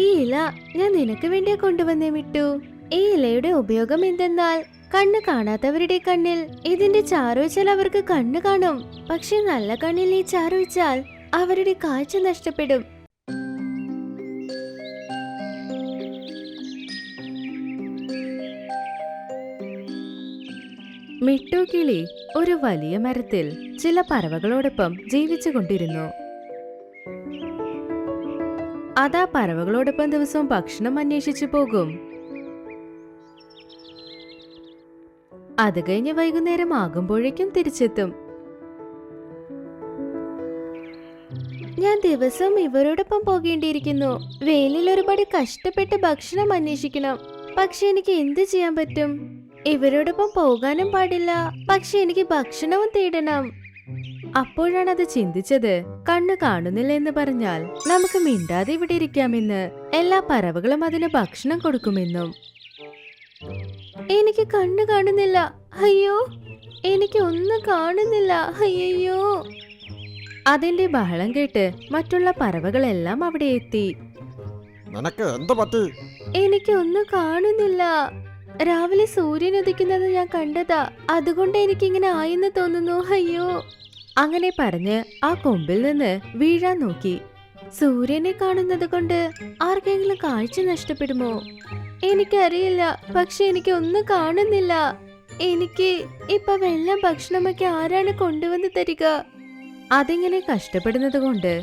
ഈ ഇല ഞാൻ നിനക്ക് വേണ്ടിയാ കൊണ്ടുവന്നേ മിട്ടു. ഈ ഇലയുടെ ഉപയോഗം എന്തെന്നാൽ കണ്ണ് കാണാത്തവരുടെ കണ്ണിൽ ഇതിന്റെ ചാറൊഴിച്ചാൽ അവർക്ക് കണ്ണ് കാണും. പക്ഷെ നല്ല കണ്ണിൽ ഈ ചാറൊഴിച്ചാൽ അവരുടെ കാഴ്ച നഷ്ടപ്പെടും. മിട്ടു കിളി ഒരു വലിയ മരത്തിൽ ചില പറവകളോടൊപ്പം ജീവിച്ചു കൊണ്ടിരുന്നു. അതാ പറവകളോടൊപ്പം ദിവസവും ഭക്ഷണം അന്വേഷിച്ചു പോകും. അത് കഴിഞ്ഞ് വൈകുന്നേരം ആകുമ്പോഴേക്കും തിരിച്ചെത്തും. ഞാൻ ദിവസവും ഇവരോടൊപ്പം പോകേണ്ടിയിരിക്കുന്നു. വെയിലിൽ ഒരുപാട് കഷ്ടപ്പെട്ട് ഭക്ഷണം അന്വേഷിക്കണം. പക്ഷെ എനിക്ക് എന്ത് ചെയ്യാൻ പറ്റും? ഇവരോടൊപ്പം പോകാനും പാടില്ല, പക്ഷെ എനിക്ക് ഭക്ഷണവും തേടണം. അപ്പോഴാണ് അത് ചിന്തിച്ചത്. കണ്ണ് കാണുന്നില്ല എന്ന് പറഞ്ഞാൽ നമുക്ക് മിണ്ടാതെ ഇവിടെ ഇരിക്കാമെന്ന്. എല്ലാ പറവകളും അതിന് ഭക്ഷണം കൊടുക്കുമെന്നും. എനിക്ക് കണ്ണ് കാണുന്നില്ല, അയ്യോ, എനിക്ക് ഒന്നും കാണുന്നില്ല, അയ്യോ. അതിന്റെ ബഹളം കേട്ട് മറ്റുള്ള പറവകളെല്ലാം അവിടെ എത്തി. എനിക്ക് ഒന്നും കാണുന്നില്ല. രാവിലെ സൂര്യൻ ഉദിക്കുന്നത് ഞാൻ കണ്ടതാ, അതുകൊണ്ട് എനിക്ക് ഇങ്ങനെ ആയെന്ന് തോന്നുന്നു, അയ്യോ. അങ്ങനെ പറഞ്ഞ് ആ കൊമ്പിൽ നിന്ന് വീഴാൻ നോക്കി. സൂര്യനെ കാണുന്നത് കൊണ്ട് ആർക്കെങ്കിലും കാഴ്ച നഷ്ടപ്പെടുമോ? എനിക്കറിയില്ല, പക്ഷെ എനിക്ക് ഒന്നും കാണുന്നില്ല. എനിക്ക് ഇപ്പൊ വെള്ളം ഭക്ഷണമൊക്കെ ആരാണ് കൊണ്ടുവന്ന് തരിക? അതിങ്ങനെ കഷ്ടപ്പെടുന്നത് കൊണ്ട്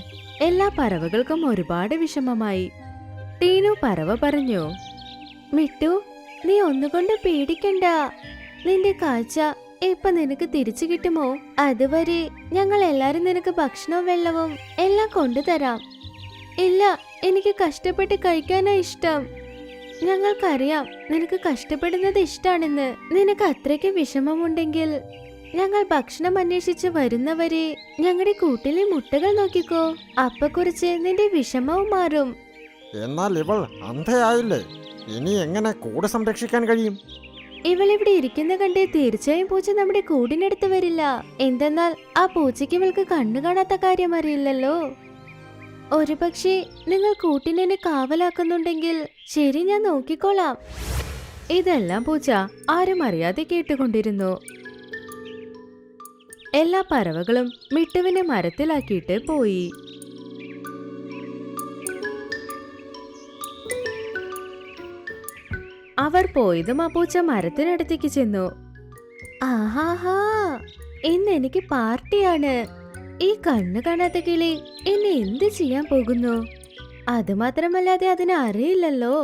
എല്ലാ പറവകൾക്കും ഒരുപാട് വിഷമമായി. ടീനു പറവ പറഞ്ഞു, മിട്ടു, നീ ഒന്നുകൊണ്ട് പേടിക്കണ്ട. നിന്റെ കാഴ്ച ഇപ്പൊ നിനക്ക് തിരിച്ചു കിട്ടുമോ? അതുവരെ ഞങ്ങൾ എല്ലാരും നിനക്ക് ഭക്ഷണവും വെള്ളവും എല്ലാം കൊണ്ടുതരാം. ഇല്ല, എനിക്ക് കഷ്ടപ്പെട്ട് കഴിക്കാനാ ഇഷ്ടം. ഞങ്ങൾക്കറിയാം നിനക്ക് കഷ്ടപ്പെടുന്നത് ഇഷ്ടാണെന്ന്. നിനക്ക് അത്രയ്ക്ക് വിഷമമുണ്ടെങ്കിൽ ഞങ്ങൾ ഭക്ഷണം അന്വേഷിച്ച് വരുന്നവരെ ഞങ്ങളുടെ കൂട്ടിലെ മുട്ടകൾ നോക്കിക്കോ. അപ്പൊ കുറിച്ച് നിന്റെ വിഷമവും മാറും. എന്നാൽ ഇവൾ അന്ധയായില്ലേ, ഇനി എങ്ങനെ കൂട് സംരക്ഷിക്കാൻ കഴിയും? ഇവളിവിടെ ഇരിക്കുന്ന കണ്ടേ തീർച്ചയായും പൂച്ച നമ്മുടെ കൂടിനടുത്ത് വരില്ല. എന്തെന്നാൽ ആ പൂച്ചയ്ക്ക് ഇവൾക്ക് കണ്ണു കാണാത്ത കാര്യം അറിയില്ലല്ലോ. ഒരു പക്ഷേ നിങ്ങൾ കൂട്ടിനെ കാവലാക്കുന്നുണ്ടെങ്കിൽ ശരി, ഞാൻ നോക്കിക്കോളാം. ഇതെല്ലാം പൂച്ച ആരും അറിയാതെ കേട്ടുകൊണ്ടിരുന്നു. എല്ലാ പറവകളും മിട്ടുവിനെ മരത്തിലാക്കിയിട്ട് പോയി. അവർ പോയതും ആ പൂച്ച മരത്തിനടുത്തേക്ക് ചെന്നു. ആഹാഹാ, ഇന്ന് എനിക്ക് പാർട്ടിയാണ്. ഈ കണ്ണു കാണാത്ത കിളി എന്നെ എന്ത് ചെയ്യാൻ പോകുന്നു? അതുമാത്രമല്ലാതെ അതിന് അറിയില്ലല്ലോ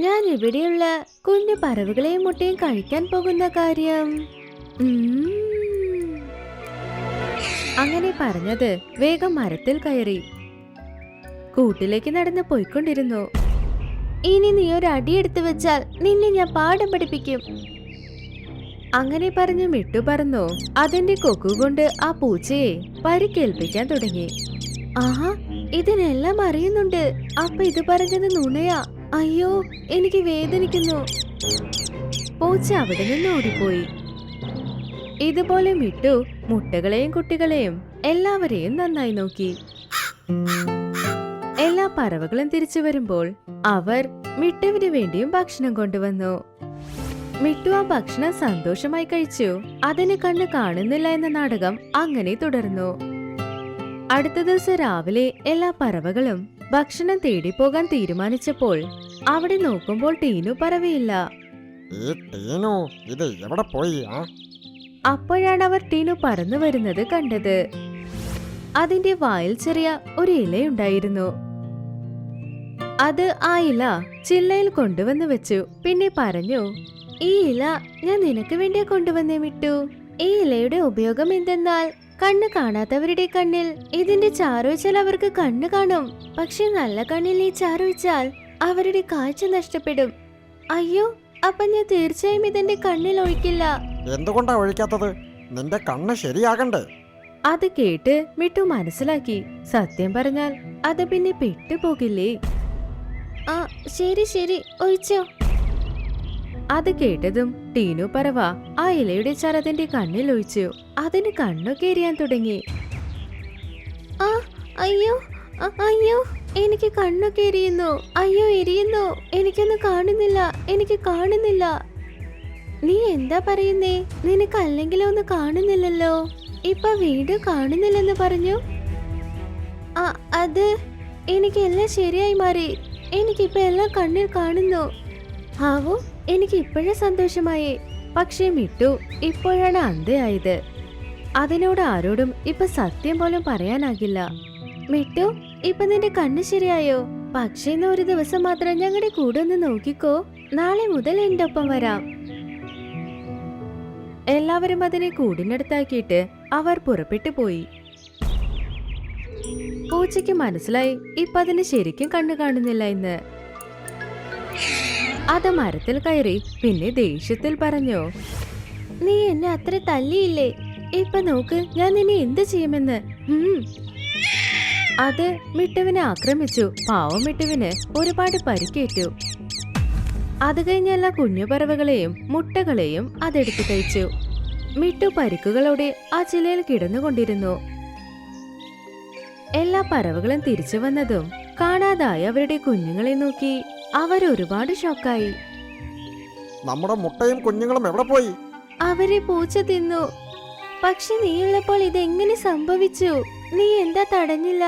ഞാൻ ഇവിടെയുള്ള കുഞ്ഞു പറവുകളെയും മുട്ടയും കഴിക്കാൻ പോകുന്ന കാര്യം. അങ്ങനെ പറഞ്ഞത് വേഗം മരത്തിൽ കയറി കൂട്ടിലേക്ക് നടന്ന് പോയിക്കൊണ്ടിരുന്നു. ഇനി നീ ഒരു അടിയെടുത്ത് വെച്ചാൽ നിന്നെ ഞാൻ പാഠം പഠിപ്പിക്കും. അങ്ങനെ പറഞ്ഞു മിട്ടു പറന്നു അതിന്റെ കൊക്കുകൊണ്ട് ആ പൂച്ചയെ പരിക്കേൽപ്പിക്കാൻ തുടങ്ങി. ആഹാ, ഇതിനെല്ലാം അറിയുന്നുണ്ട്. അപ്പൊ ഇത് പറഞ്ഞത് നുണയാ. അയ്യോ, എനിക്ക് വേദനിക്കുന്നു. പൂച്ച അവിടെ നിന്ന് ഓടിപ്പോയി. ഇതുപോലെ മിട്ടു മുട്ടകളെയും കുട്ടികളെയും എല്ലാവരെയും നന്നായി നോക്കി. എല്ലാ പറവകളും തിരിച്ചു വരുമ്പോൾ അവർ മിട്ടുവിന് വേണ്ടിയും ഭക്ഷണം കൊണ്ടുവന്നു. മിട്ടു ആ ഭക്ഷണം സന്തോഷമായി കഴിച്ചു. അതിന് കണ്ണ് കാണുന്നില്ല എന്ന നാടകം അങ്ങനെ തുടർന്നു. അടുത്ത ദിവസം രാവിലെ എല്ലാ പറവകളും ഭക്ഷണം തേടി പോകാൻ തീരുമാനിച്ചപ്പോൾ അവിടെ നോക്കുമ്പോൾ ടീനു പറവയില്ല. അപ്പോഴാണ് അവർ ടീനു പറന്നു വരുന്നത് കണ്ടത്. അതിന്റെ വായിൽ ചെറിയ ഒരു ഇലയുണ്ടായിരുന്നു. അത് ആ ഇല ചില്ലയിൽ കൊണ്ടുവന്ന് വെച്ചു. പിന്നെ പറഞ്ഞു, ഈ ഇല ഞാൻ നിനക്ക് വേണ്ടിയാ കൊണ്ടുവന്നേ മിട്ടു. ഈ ഇലയുടെ ഉപയോഗം എന്തെന്നാൽ കണ്ണ് കാണാത്തവരുടെ കണ്ണിൽ ഇതിന്റെ ചാറൊഴിച്ചാൽ അവർക്ക് കണ്ണ് കാണും. പക്ഷെ നല്ല കണ്ണിൽ ഈ ചാറൊഴിച്ചാൽ അവരുടെ കാഴ്ച നഷ്ടപ്പെടും. അയ്യോ, അപ്പൊ ഞാൻ തീർച്ചയായും ഇതിന്റെ കണ്ണിൽ ഒഴിക്കില്ല. എന്തുകൊണ്ടാ ഒഴിക്കാത്തത്? നിന്റെ കണ്ണ് ശരിയാകണ്ടേ? അത് കേട്ട് മിട്ടു മനസ്സിലാക്കി. സത്യം പറഞ്ഞാൽ അത് പിന്നെ പെട്ടുപോകില്ലേ? ആ, ശരി ശരി, ഒഴിച്ചോ. അത് കേട്ടതും ടീനു പറവ ആ ഇലയുടെ ചരതിന്റെ കണ്ണിൽ ഒഴിച്ചു. അതിന് കണ്ണൊക്കെ എരിയാൻ തുടങ്ങി. ആ, അയ്യോ, അയ്യോ. എനിക്ക് കണ്ണൊക്കെ എരിയുന്നു. അയ്യോ എരിയുന്നു. എനിക്കൊന്നും കാണുന്നില്ല. എനിക്ക് കാണുന്നില്ല. നീ എന്താ പറയുന്നേ? നിനക്ക് അല്ലെങ്കിലും ഒന്നും കാണുന്നില്ലല്ലോ. ഇപ്പൊ വീണ്ടും കാണുന്നില്ലെന്ന് പറഞ്ഞു. അത് എനിക്ക് എല്ലാം ശരിയായി മാറി. എനിക്കിപ്പോ എല്ലാം കണ്ണിൽ കാണുന്നു. ആവോ, എനിക്ക് ഇപ്പോഴേ സന്തോഷമായി. പക്ഷേ മിട്ടു ഇപ്പോഴാണ് അന്ധയായത്. അതിനോട് ആരോടും ഇപ്പൊ സത്യം പോലും പറയാനാകില്ല. മിട്ടു, ഇപ്പൊ നിന്റെ കണ്ണ് ശരിയായോ? പക്ഷേ ഇന്ന് ഒരു ദിവസം മാത്രം ഞങ്ങളുടെ കൂടെ ഒന്ന് നോക്കിക്കോ. നാളെ മുതൽ എന്റെ ഒപ്പം വരാം. എല്ലാവരും അതിനെ കൂടിനടുത്താക്കിയിട്ട് അവർ പുറപ്പെട്ടു പോയി. പൂച്ചയ്ക്ക് മനസ്സിലായി ഇപ്പൊ അതിന് ശരിക്കും കണ്ണു കാണുന്നില്ല എന്ന്. അത് മരത്തിൽ കയറി പിന്നെ ദേഷ്യത്തിൽ പറഞ്ഞു, നീ എന്നെ അത്ര തല്ലിയില്ലേ? ഇപ്പൊ നോക്ക് ഞാൻ നിന്നെ എന്ത് ചെയ്യുമെന്ന്. അത് മിട്ടുവിനെ ആക്രമിച്ചു. പാവം മിട്ടുവിന് ഒരുപാട് പരിക്കേറ്റു. അത് കഴിഞ്ഞ എല്ലാ കുഞ്ഞു പറവകളെയും മുട്ടകളെയും അതെടുത്തു കഴിച്ചു. മിട്ടു പരിക്കുകളോടെ ആ ചിലയിൽ കിടന്നുകൊണ്ടിരുന്നു. എല്ലാ പറവകളും തിരിച്ചു വന്നതും കാണാതായി അവരുടെ കുഞ്ഞുങ്ങളെ നോക്കി അവരൊരുപാട് ഷോക്കായി. നമ്മുടെ മുട്ടയും കുഞ്ഞുങ്ങളും എവിടെ പോയി? അവരെ പൂച്ച തിന്നു. പക്ഷെ നീയുള്ളപ്പോൾ ഇതെങ്ങനെ സംഭവിച്ചു? നീ എന്താ തടഞ്ഞില്ല?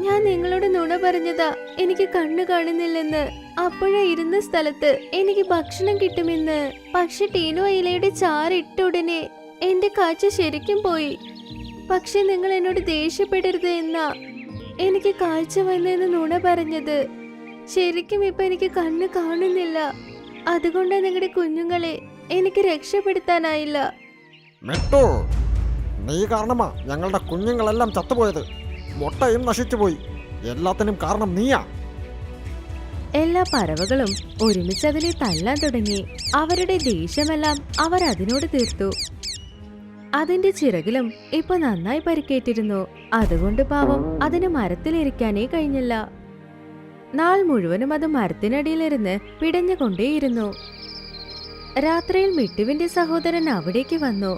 ഞാൻ നിങ്ങളോട് നുണ പറഞ്ഞതാ എനിക്ക് കണ്ണു കാണുന്നില്ലെന്ന്. അപ്പോഴാ ഇരുന്ന സ്ഥലത്ത് എനിക്ക് ഭക്ഷണം കിട്ടുമെന്ന്. പക്ഷെ ടീനു ഇലയുടെ ചാറിട്ട ഉടനെ എന്റെ കാഴ്ച ശരിക്കും പോയി. പക്ഷെ നിങ്ങൾ എന്നോട് ദേഷ്യപ്പെടരുത് എന്നാ എനിക്ക് കാഴ്ച വന്നെന്ന് നുണ പറഞ്ഞത്. ശരിക്കും ഇപ്പൊ എനിക്ക് കണ്ണ് കാണുന്നില്ല. അതുകൊണ്ടാ നിങ്ങളുടെ കുഞ്ഞുങ്ങളെ എനിക്ക് രക്ഷപ്പെടുത്താനായില്ല. മിട്ടു, നീ കാരണമാ ഞങ്ങളുടെ കുഞ്ഞുങ്ങളെല്ലാം ചത്തുപോയത്. മുട്ടയും നശിച്ചുപോയി. എല്ലാത്തിനും കാരണം നീയാ. എല്ലാ പറവകളും ഒരുമിച്ച് അതിനെ തല്ലാൻ തുടങ്ങി. അവരുടെ ദേഷ്യമെല്ലാം അവർ അതിനോട് തീർത്തു. അതിന്റെ ചിറകിലും ഇപ്പൊ നന്നായി പരിക്കേറ്റിരുന്നു. അതുകൊണ്ട് പാവം അതിന് മരത്തിലിരിക്കാനേ കഴിഞ്ഞില്ല. നാൾ മുഴുവനും അത് മരത്തിനടിയിലിരുന്ന് പിടഞ്ഞുകൊണ്ടേയിരുന്നു. രാത്രിയിൽ മിട്ടുവിന്റെ സഹോദരൻ അവിടേക്ക് വന്നു.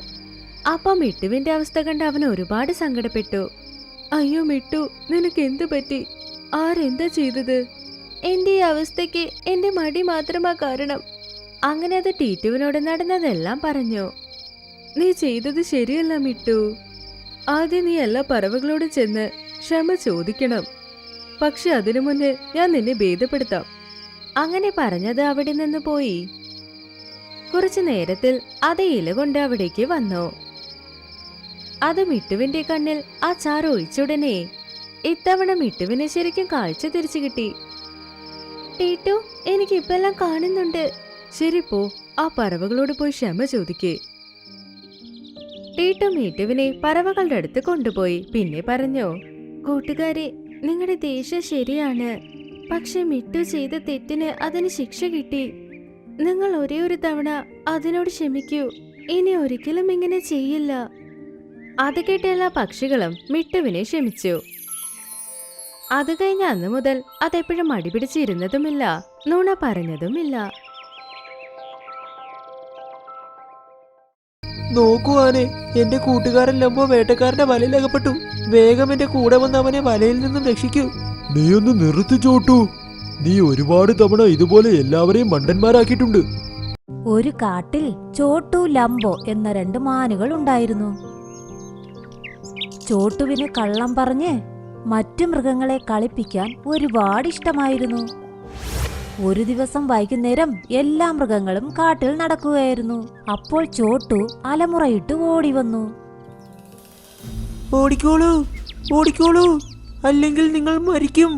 അപ്പൊ മിട്ടുവിന്റെ അവസ്ഥ കണ്ട് അവൻ ഒരുപാട് സങ്കടപ്പെട്ടു. അയ്യോ മിട്ടു, നിനക്ക് എന്തു പറ്റി? ആരെന്താ ചെയ്തത്? എന്റെ ഈ അവസ്ഥയ്ക്ക് എന്റെ മടി മാത്രമാ കാരണം. അങ്ങനെ അത് ടീറ്റുവിനോട് നടന്നതെല്ലാം പറഞ്ഞു. നീ ചെയ്തത് ശരിയല്ല മിട്ടു. ആദ്യം നീ എല്ലാ പറവകളോട് ചെന്ന് ക്ഷമ ചോദിക്കണം. പക്ഷെ അതിനു മുന്നേ ഞാൻ നിന്നെ ഭേദപ്പെടുത്താം. അങ്ങനെ പറഞ്ഞത് അവിടെ നിന്ന് പോയി. കുറച്ചു നേരത്തിൽ അതേ ഇല കൊണ്ട് അവിടേക്ക് വന്നു. അത് മിട്ടുവിന്റെ കണ്ണിൽ ആ ചാറ് ഒഴിച്ചുടനെ ഇത്തവണ മിട്ടുവിന് ശരിക്കും കാഴ്ച തിരിച്ചു കിട്ടി. ടീറ്റു, എനിക്കിപ്പെല്ലാം കാണുന്നുണ്ട്. ശരി പോ, ആ പറവകളോട് പോയി ക്ഷമ ചോദിക്കേ. ടീറ്റു മിട്ടുവിനെ പറവകളുടെ അടുത്ത് കൊണ്ടുപോയി. പിന്നെ പറഞ്ഞു, കൂട്ടുകാരെ, നിങ്ങളുടെ ദേഷ്യം ശരിയാണ്. പക്ഷെ മിട്ടു ചെയ്ത തെറ്റിന് അതിന് ശിക്ഷ കിട്ടി. നിങ്ങൾ ഒരേ ഒരു തവണ അതിനോട് ക്ഷമിക്കൂ. ഇനി ഒരിക്കലും ഇങ്ങനെ ചെയ്യില്ല. അത് കേട്ട എല്ലാ പക്ഷികളും മിട്ടുവിനെ ക്ഷമിച്ചു. അത് കഴിഞ്ഞ അന്ന് മുതൽ അതെപ്പോഴും മടിപിടിച്ചിരുന്നതുമില്ല, നുണ പറഞ്ഞതുമില്ല. നോക്കുവാനെ, എന്റെ കൂട്ടുകാരൻ ലംബോ വേട്ടക്കാരന്റെ വലയിൽ അകപ്പെട്ടു. വേഗം എന്റെ കൂടെ വന്ന് അവനെ വലയിൽ നിന്നും രക്ഷിക്കൂ. നീ ഒന്ന് നിർത്തി ചോട്ടു. നീ ഒരുപാട് തവണ ഇതുപോലെ എല്ലാവരെയും മണ്ടന്മാരാക്കിയിട്ടുണ്ട്. ഒരു കാട്ടിൽ ചോട്ടു ലംബോ എന്ന 2 മാനുകൾ ഉണ്ടായിരുന്നു. ചോട്ടുവിന് കള്ളം പറഞ്ഞ് മറ്റു മൃഗങ്ങളെ കളിപ്പിക്കാൻ ഒരുപാട് ഇഷ്ടമായിരുന്നു. ഒരു ദിവസം വൈകുന്നേരം എല്ലാ മൃഗങ്ങളും കാട്ടിൽ നടക്കുകയായിരുന്നു. അപ്പോൾ ചോട്ടു അലമുറയിട്ട് ഓടി വന്നു. ഓടിക്കോളൂ, ഓടിക്കോളൂ, അല്ലെങ്കിൽ നിങ്ങൾ മരിക്കും.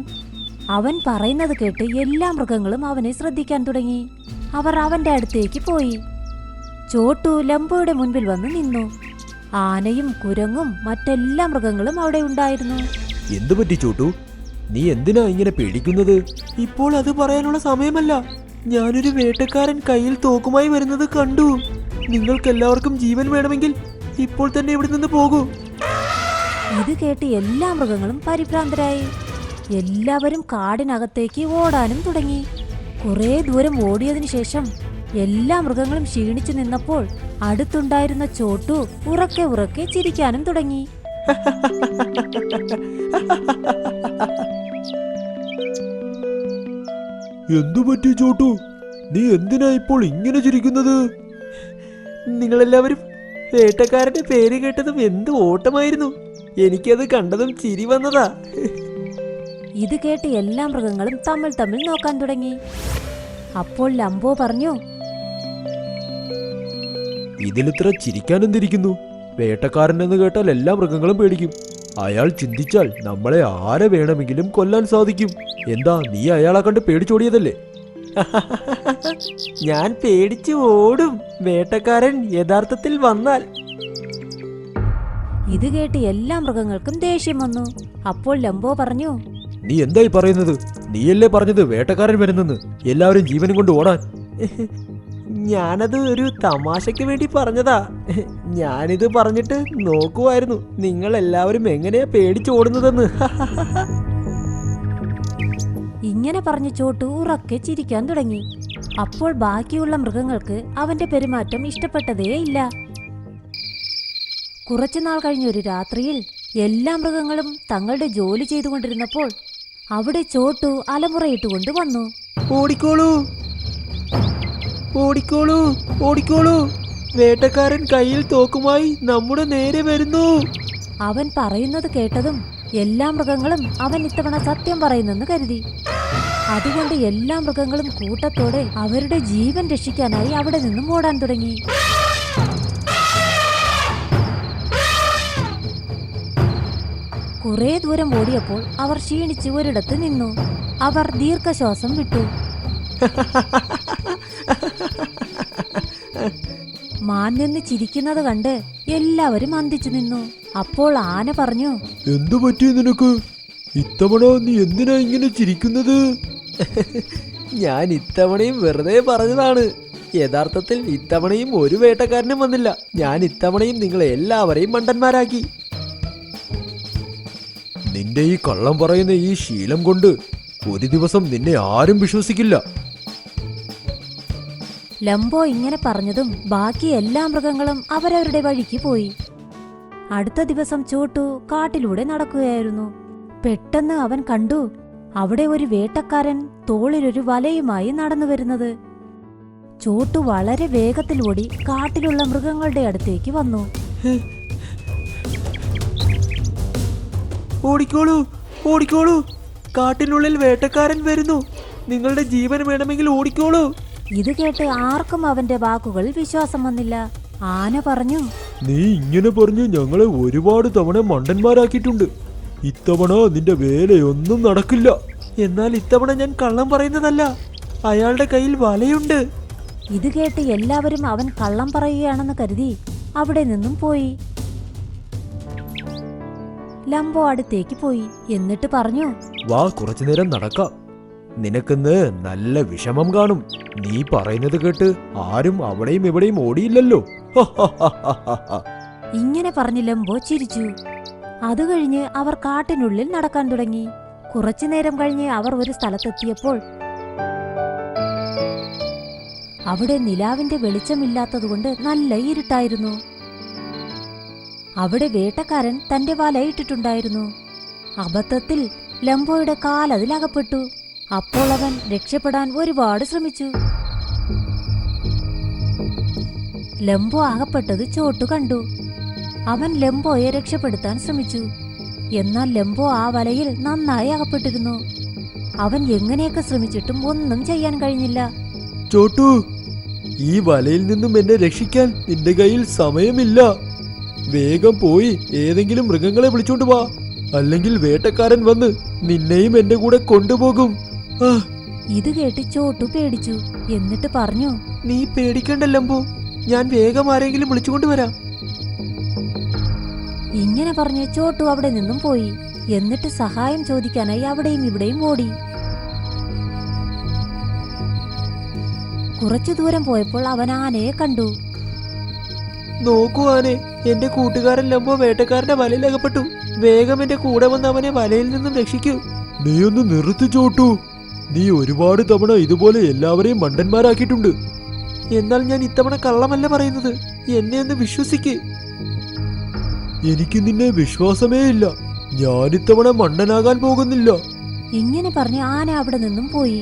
അവൻ പറയുന്നത് കേട്ട് എല്ലാ മൃഗങ്ങളും അവനെ ശ്രദ്ധിക്കാൻ തുടങ്ങി. അവർ അവന്റെ അടുത്തേക്ക് പോയി. ചോട്ടു ലംബോയുടെ മുൻപിൽ വന്ന് നിന്നു. ആനയും കുരങ്ങും മറ്റെല്ലാ മൃഗങ്ങളും അവിടെ ഉണ്ടായിരുന്നു. എന്തു പറ്റി ചോട്ടു? നീ എന്തിനാ ഇങ്ങനെ പേടിക്കുന്നത്? ഇപ്പോൾ അത് പറയാനുള്ള സമയമല്ല. ഞാനൊരു വേട്ടക്കാരൻ കയ്യിൽ തോക്കുമായി വരുന്നത് കണ്ടു. നിങ്ങൾക്കെല്ലാവർക്കും ജീവൻ വേണമെങ്കിൽ ഇപ്പോൾ തന്നെ ഇവിടെ നിന്ന് പോകൂ. ഇത് കേട്ട് എല്ലാ മൃഗങ്ങളും പരിഭ്രാന്തരായി. എല്ലാവരും കാടിനകത്തേക്ക് ഓടാനും തുടങ്ങി. കുറെ ദൂരം ഓടിയതിനു ശേഷം എല്ലാ മൃഗങ്ങളും ക്ഷീണിച്ചു നിന്നപ്പോൾ അടുത്തുണ്ടായിരുന്ന ചോട്ടു ഉറക്കെ ഉറക്കെ ചിരിക്കാനും തുടങ്ങി. എന്തു പറ്റി ചോട്ടു? നീ എന്തിനാ ഇപ്പോൾ ഇങ്ങനെ ചിരിക്കുന്നത്? നിങ്ങളെല്ലാവരും വേട്ടക്കാരന്റെ പേര് കേട്ടതും എന്ത് ഓട്ടമായിരുന്നു. എനിക്കത് കണ്ടതും ചിരി വന്നതാ. ഇത് കേട്ട് എല്ലാ മൃഗങ്ങളും തമ്മിൽ തമ്മിൽ നോക്കാൻ തുടങ്ങി. അപ്പോൾ ലംബോ പറഞ്ഞു, ഇതിലിത്ര ചിരിക്കാൻ എന്തിരിക്കുന്നു? വേട്ടക്കാരൻ എന്ന് കേട്ടാൽ എല്ലാ മൃഗങ്ങളും പേടിക്കും. അയാൾ ചിന്തിച്ചാൽ നമ്മളെ ആരെ വേണമെങ്കിലും കൊല്ലാൻ സാധിക്കും. എന്താ, നീ അയാളെ കണ്ട് പേടിച്ചോടിയതല്ലേ? ഞാൻ പേടിച്ചു ഓടും വേട്ടക്കാരൻ യഥാർത്ഥത്തിൽ വന്നാൽ. ഇത് കേട്ട് എല്ലാ മൃഗങ്ങൾക്കും ദേഷ്യം വന്നു. അപ്പോൾ ലംബോ പറഞ്ഞു, നീ എന്തായി പറയുന്നത്? നീയല്ലേ പറഞ്ഞത് വേട്ടക്കാരൻ വരുന്നെന്ന്, എല്ലാവരും ജീവനും കൊണ്ട് ഓടാൻ. ഞാനത് ഒരു തമാശയ്ക്ക് വേണ്ടി പറഞ്ഞതാ. ഞാനിത് പറഞ്ഞിട്ട് നോക്കുമായിരുന്നു നിങ്ങൾ എല്ലാവരും എങ്ങനെയാ പേടിച്ചോടുന്നതെന്ന്. ഇങ്ങനെ പറഞ്ഞ് ചോട്ടു ഉറക്കെ ചിരിക്കാൻ തുടങ്ങി. അപ്പോൾ ബാക്കിയുള്ള മൃഗങ്ങൾക്ക് അവന്റെ പെരുമാറ്റം ഇഷ്ടപ്പെട്ടതേ ഇല്ല. കുറച്ചുനാൾ കഴിഞ്ഞൊരു രാത്രിയിൽ എല്ലാ മൃഗങ്ങളും തങ്ങളുടെ ജോലി ചെയ്തുകൊണ്ടിരുന്നപ്പോൾ അവിടെ ചോട്ടു അലമുറയിട്ടുകൊണ്ട് വന്നു. ഓടിക്കോളൂ, ഓടിക്കോളൂ, ഓടിക്കോളൂ, വേട്ടക്കാരൻ കയ്യിൽ തോക്കുമായി നമ്മുടെ നേരെ വരുന്നു. അവൻ പറയുന്നത് കേട്ടതും എല്ലാ മൃഗങ്ങളും അവൻ ഇത്തവണ സത്യം പറയുന്നെന്ന് കരുതി. അതുകൊണ്ട് എല്ലാ മൃഗങ്ങളും കൂട്ടത്തോടെ അവരുടെ ജീവൻ രക്ഷിക്കാനായി അവിടെ നിന്നും ഓടാൻ തുടങ്ങി. കുറെ ദൂരം ഓടിയപ്പോൾ അവർ ക്ഷീണിച്ച് ഒരിടത്ത് നിന്നു. അവർ ദീർഘശ്വാസം വിട്ടു. മാൻ നിന്ന് ചിരിക്കുന്നത് കണ്ട് എല്ലാവരും അന്തിച്ചു നിന്നു. അപ്പോൾ ആന പറഞ്ഞു, എന്തു പറ്റി നിനക്ക്? ഇത്തവണ നീ എന്തിനാ ഇങ്ങനെ ചിരിക്കുന്നത്? ഞാൻ ഇത്തവണയും വെറുതെ പറഞ്ഞതാണ്. യഥാർത്ഥത്തിൽ ഇത്തവണയും ഒരു വേട്ടക്കാരനും വന്നില്ല. ഞാൻ ഇത്തവണയും നിങ്ങളെ എല്ലാവരെയും മണ്ടന്മാരാക്കി. നിന്റെ ഈ കള്ളം പറയുന്ന ഈ ശീലം കൊണ്ട് ഒരു ദിവസം നിന്നെ ആരും വിശ്വസിക്കില്ല. ലംബോ ഇങ്ങനെ പറഞ്ഞതും ബാക്കി എല്ലാ മൃഗങ്ങളും അവരവരുടെ വഴിക്ക് പോയി. അടുത്ത ദിവസം ചോട്ടു കാട്ടിലൂടെ നടക്കുകയായിരുന്നു. പെട്ടെന്ന് അവൻ കണ്ടു, അവിടെ ഒരു വേട്ടക്കാരൻ തോളിലൊരു വലയുമായി നടന്നു വരുന്നത്. ചോട്ടു വളരെ വേഗത്തിൽ ഓടി കാട്ടിലുള്ള മൃഗങ്ങളുടെ അടുത്തേക്ക് വന്നു. ഓടിക്കോളൂ, ഓടിക്കോളൂ, കാട്ടിനുള്ളിൽ വേട്ടക്കാരൻ വരുന്നു. നിങ്ങളുടെ ജീവൻ വേണമെങ്കിൽ ഓടിക്കോളൂ. ഇത് കേട്ട് ആർക്കും അവന്റെ വാക്കുകൾ വിശ്വാസം വന്നില്ല. ആന പറഞ്ഞു, നീ ഇങ്ങനെ പറഞ്ഞ് ഞങ്ങളെ ഒരുപാട് തവണ മണ്ടന്മാരാക്കിയിട്ടുണ്ട്. ഇത്തവണ നിന്റെ വേലയൊന്നും നടക്കില്ല. എന്നാൽ ഇത്തവണ ഞാൻ കള്ളം പറയുന്നതല്ല. അയാളുടെ കയ്യിൽ വലയുണ്ട്. ഇത് കേട്ട് എല്ലാവരും അവൻ കള്ളം പറയുകയാണെന്ന് കരുതി അവിടെ നിന്നും പോയി. ലംബോ അടുത്തേക്ക് പോയി. എന്നിട്ട് പറഞ്ഞു, വാ, കുറച്ചു നേരം നടക്കാം. നിനക്കിന്ന് നല്ല വിഷമം കാണും. നീ പറയുന്നത് കേട്ട് ആരും അവിടെയും ഇവിടെയും ഓടിയില്ലല്ലോ. ഇങ്ങനെ പറഞ്ഞ് ലംബോ ചിരിച്ചു. അത് കഴിഞ്ഞ് അവർ കാട്ടിനുള്ളിൽ നടക്കാൻ തുടങ്ങി. കുറച്ചു നേരം കഴിഞ്ഞ് അവർ ഒരു സ്ഥലത്തെത്തിയപ്പോൾ അവിടെ നിലാവിന്റെ വെളിച്ചമില്ലാത്തതുകൊണ്ട് നല്ല ഇരുട്ടായിരുന്നു. അവിടെ വേട്ടക്കാരൻ തന്റെ വല ഇട്ടിട്ടുണ്ടായിരുന്നു. അബദ്ധത്തിൽ ലംബോയുടെ കാലതിലകപ്പെട്ടു. അപ്പോൾ അവൻ രക്ഷപ്പെടാൻ ഒരുപാട് ശ്രമിച്ചു. ലംബോ അകപ്പെട്ടത് ചോട്ടു കണ്ടു. അവൻ ലംബോയെ രക്ഷപ്പെടുത്താൻ ശ്രമിച്ചു. എന്നാൽ ലംബോ ആ വലയിൽ നന്നായി അകപ്പെട്ടിരുന്നു. അവൻ എങ്ങനെയൊക്കെ ശ്രമിച്ചിട്ടും ഒന്നും ചെയ്യാൻ കഴിഞ്ഞില്ല. ചോട്ടു, ഈ വലയിൽ നിന്നും എന്നെ രക്ഷിക്കാൻ നിന്റെ കയ്യിൽ സമയമില്ല. വേഗം പോയി ഏതെങ്കിലും മൃഗങ്ങളെ വിളിച്ചോണ്ട് വാ, അല്ലെങ്കിൽ വേട്ടക്കാരൻ വന്ന് നിന്നെയും എന്റെ കൂടെ കൊണ്ടുപോകും. ഇത് കേട്ട് ചോട്ടു പേടിച്ചു. എന്നിട്ട് പറഞ്ഞു, നീ പേടിക്കണ്ട ലംബോ, ഞാൻ വേഗം ആരെങ്കിലും വിളിച്ചുകൊണ്ട് വരാം. ഇങ്ങനെ പറഞ്ഞ് ചോട്ടു അവിടെ നിന്നും പോയി. എന്നിട്ട് സഹായം ചോദിക്കാനായി അവിടെയും ഇവിടെയും ഓടി. കുറച്ചു ദൂരം പോയപ്പോൾ അവൻ ആനയെ കണ്ടു. നോക്കൂ ആനെ, എന്റെ കൂട്ടുകാരൻ ലംബോ വേട്ടക്കാരന്റെ വലയിൽ അകപ്പെട്ടു. വേഗം എന്റെ കൂടെ വന്ന് അവനെ വലയിൽ നിന്നും രക്ഷിക്കൂ. നീ ഒന്ന് നിർത്തി ചോട്ടു. നീ ഒരുപാട് തവണ ഇതുപോലെ എല്ലാവരെയും മണ്ടന്മാരാക്കിയിട്ടുണ്ട്. എന്നാൽ ഞാൻ ഇത്തവണ കള്ളമല്ല പറയുന്നത്. എന്നെ ഒന്ന് വിശ്വസിക്ക്. എനിക്ക് നിന്നെ വിശ്വാസമേ ഇല്ല. ഞാനിത്തവണ മണ്ടനാകാൻ പോകുന്നില്ല. ഇങ്ങനെ പറഞ്ഞ് ആന അവിടെ നിന്നും പോയി.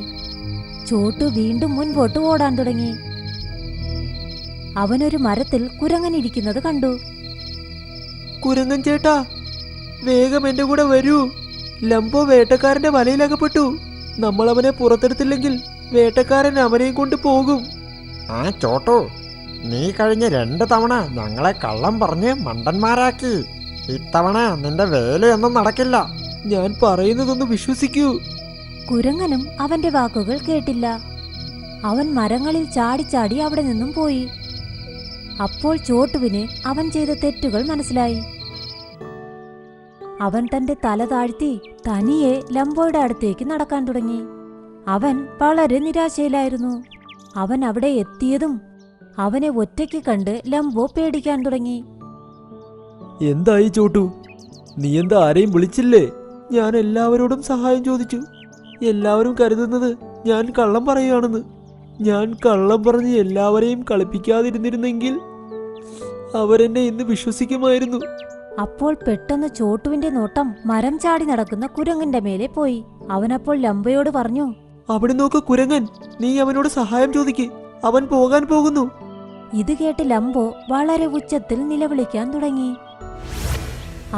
ചോട്ടു വീണ്ടും മുൻപോട്ട് ഓടാൻ തുടങ്ങി. അവനൊരു മരത്തിൽ കുരങ്ങൻ ഇരിക്കുന്നത് കണ്ടു. കുരങ്ങൻ ചേട്ടാ, വേഗം എന്റെ കൂടെ വരൂ. ലംബോ വേട്ടക്കാരന്റെ വലയിലകപ്പെട്ടു. നമ്മൾ അവനെ പുറത്തെടുത്തില്ലെങ്കിൽ വേട്ടക്കാരൻ അവനെയും കൊണ്ട് പോകും. ആ ചോട്ടു, നീ കഴിഞ്ഞ 2 തവണ ഞങ്ങളെ കള്ളം പറഞ്ഞ് മണ്ടന്മാരാക്കി. ഇത്തവണ നിന്റെ വേലയൊന്നും നടക്കില്ല. ഞാൻ പറയുന്നതൊന്ന് വിശ്വസിക്കൂ. കുരങ്ങനും അവന്റെ വാക്കുകൾ കേട്ടില്ല. അവൻ മരങ്ങളിൽ ചാടിച്ചാടി അവിടെ നിന്നും പോയി. അപ്പോൾ ചോട്ടുവിന് അവൻ ചെയ്ത തെറ്റുകൾ മനസ്സിലായി. അവൻ തന്റെ തല താഴ്ത്തി തനിയെ ലംബോയുടെ അടുത്തേക്ക് നടക്കാൻ തുടങ്ങി. അവൻ വളരെ നിരാശയിലായിരുന്നു. അവൻ അവിടെ എത്തിയതും അവനെ ഒറ്റയ്ക്ക് കണ്ട് ലംബോ പേടിക്കാൻ തുടങ്ങി. എന്തായി ചോട്ടു, നീ എന്താ ആരെയും വിളിച്ചില്ലേ? ഞാൻ എല്ലാവരോടും സഹായം ചോദിച്ചു. എല്ലാവരും കരുതുന്നത് ഞാൻ കള്ളം പറയുകയാണെന്ന്. ഞാൻ കള്ളം പറഞ്ഞ് എല്ലാവരെയും കളിപ്പിക്കാതിരുന്നിരുന്നെങ്കിൽ അവരെന്നെ ഇന്ന് വിശ്വസിക്കുമായിരുന്നു. അപ്പോൾ പെട്ടെന്ന് ചോട്ടുവിന്റെ നോട്ടം മരം ചാടി നടക്കുന്ന കുരങ്ങന്റെ മേലെ പോയി. അവനപ്പോൾ ലംബയോട് പറഞ്ഞു, അവിടെ നോക്ക് കുരങ്ങൻ, നീ അവനോട് സഹായം ചോദിക്ക്. അവൻ പോകാൻ പോകുന്നു. ഇത് കേട്ട് ലംബോ വളരെ ഉച്ചത്തിൽ നിലവിളിക്കാൻ തുടങ്ങി.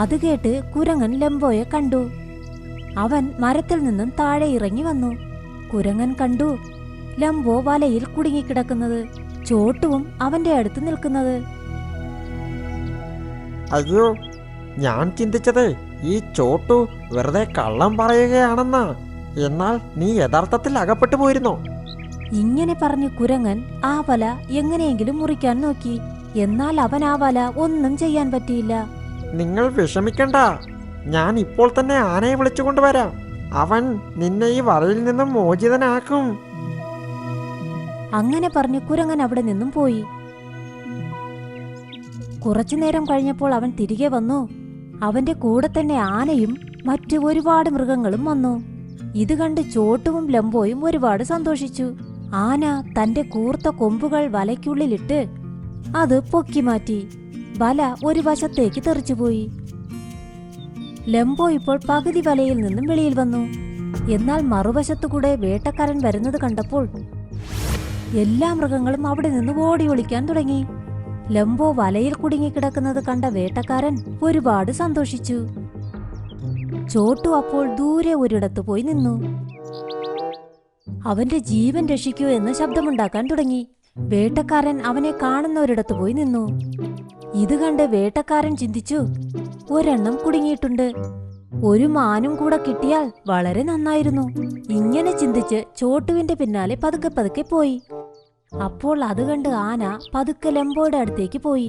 അത് കേട്ട് കുരങ്ങൻ ലംബോയെ കണ്ടു. അവൻ മരത്തിൽ നിന്നും താഴെ ഇറങ്ങി വന്നു. കുരങ്ങൻ കണ്ടു ലംബോ വലയിൽ കുടുങ്ങിക്കിടക്കുന്നത്, ചോട്ടുവും അവന്റെ അടുത്ത് നിൽക്കുന്നത്. അയ്യോ, ഞാൻ ചിന്തിച്ചത് ഈ ചോട്ടു വെറുതെ കള്ളം പറയുകയാണെന്നാ. എന്നാൽ നീ യഥാർത്ഥത്തിൽ അകപ്പെട്ടു പോയിരുന്നോ? ഇങ്ങനെ പറഞ്ഞു കുരങ്ങൻ ആ വല എങ്ങനെയെങ്കിലും മുറിക്കാൻ നോക്കി. എന്നാൽ അവൻ ആ വല ഒന്നും ചെയ്യാൻ പറ്റിയില്ല. നിങ്ങൾ വിഷമിക്കണ്ട, ഞാൻ ഇപ്പോൾ തന്നെ ആനയെ വിളിച്ചുകൊണ്ടുവരാം. അവൻ നിന്നെ ഈ വലയിൽ നിന്നും മോചിതനാക്കും. അങ്ങനെ പറഞ്ഞു കുരങ്ങൻ അവിടെ നിന്നും പോയി. കുറച്ചുനേരം കഴിഞ്ഞപ്പോൾ അവൻ തിരികെ വന്നു. അവന്റെ കൂടെ തന്നെ ആനയും മറ്റു ഒരുപാട് മൃഗങ്ങളും വന്നു. ഇത് കണ്ട് ചോട്ടുവും ലംബോയും ഒരുപാട് സന്തോഷിച്ചു. ആന തന്റെ കൂർത്ത കൊമ്പുകൾ വലയ്ക്കുള്ളിലിട്ട് അത് പൊക്കി മാറ്റി. വല ഒരു വശത്തേക്ക് തെറിച്ചുപോയി. ലംബോ ഇപ്പോൾ പകുതി വലയിൽ നിന്നും വെളിയിൽ വന്നു. എന്നാൽ മറുവശത്തുകൂടെ വേട്ടക്കാരൻ വരുന്നത് കണ്ടപ്പോൾ എല്ലാ മൃഗങ്ങളും അവിടെ നിന്ന് ഓടി ഒളിക്കാൻ തുടങ്ങി. ലംബോ വലയിൽ കുടുങ്ങിക്കിടക്കുന്നത് കണ്ട വേട്ടക്കാരൻ ഒരുപാട് സന്തോഷിച്ചു. ചോട്ടു അപ്പോൾ ദൂരെ ഒരിടത്ത് പോയി നിന്നു. അവന്റെ ജീവൻ രക്ഷിക്കൂ എന്ന് ശബ്ദമുണ്ടാക്കാൻ തുടങ്ങി. വേട്ടക്കാരൻ അവനെ കാണുന്ന ഒരിടത്ത് പോയി നിന്നു. ഇത് കണ്ട് വേട്ടക്കാരൻ ചിന്തിച്ചു, ഒരെണ്ണം കുടുങ്ങിയിട്ടുണ്ട്, ഒരു മാനും കൂടെ കിട്ടിയാൽ വളരെ നന്നായിരുന്നു. ഇങ്ങനെ ചിന്തിച്ച് ചോട്ടുവിന്റെ പിന്നാലെ പതുക്കെ പതുക്കെ പോയി. അപ്പോൾ അത് കണ്ട് ആന പതുക്കെ ലംബോയുടെ അടുത്തേക്ക് പോയി.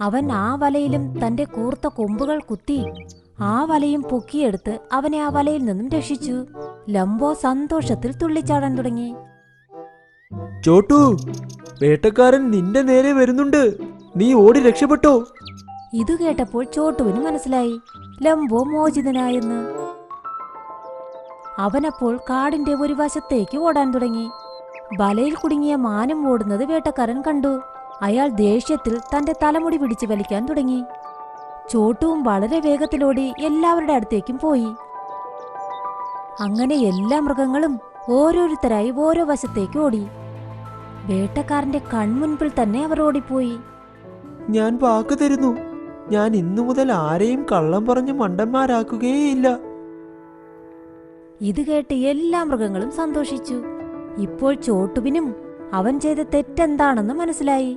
അവൻ ആ വലയിലും തന്റെ കൂർത്ത കൊമ്പുകൾ കുത്തി ആ വലയും പൊക്കിയെടുത്ത് അവനെ ആ വലയിൽ നിന്നും രക്ഷിച്ചു. ലംബോ സന്തോഷത്തിൽ തുള്ളിച്ചാടാൻ തുടങ്ങി. ചോട്ടു, വേട്ടക്കാരൻ നിന്റെ നേരെ വരുന്നുണ്ട്. നീ ഓടി രക്ഷപ്പെട്ടോ? ഇത് കേട്ടപ്പോൾ ചോട്ടുവിന് മനസ്സിലായി ലംബോ മോചിതനായെന്ന്. അവനപ്പോൾ കാടിന്റെ ഒരു വശത്തേക്ക് ഓടാൻ തുടങ്ങി. വലയിൽ കുടുങ്ങിയ മാനം ഓടുന്നത് വേട്ടക്കാരൻ കണ്ടു. അയാൾ ദേഷ്യത്തിൽ തന്റെ തലമുടി പിടിച്ചു വലിക്കാൻ തുടങ്ങി. ചോട്ടുവും വളരെ വേഗത്തിലോടി എല്ലാവരുടെ അടുത്തേക്കും പോയി. അങ്ങനെ എല്ലാ മൃഗങ്ങളും ഓരോരുത്തരായി ഓരോ വശത്തേക്ക് ഓടി. വേട്ടക്കാരന്റെ കൺമുൻപിൽ തന്നെ അവർ ഓടിപ്പോയി. ഞാൻ വാക്ക് തരുന്നു, ഞാൻ ഇന്നു മുതൽ ആരെയും കള്ളം പറഞ്ഞ് മണ്ടന്മാരാക്കുകയേയില്ല. ഇത് കേട്ട് എല്ലാ മൃഗങ്ങളും സന്തോഷിച്ചു. ഇപ്പോൾ ചോട്ടുവിനും അവൻ ചെയ്ത തെറ്റെന്താണെന്ന് മനസ്സിലായി.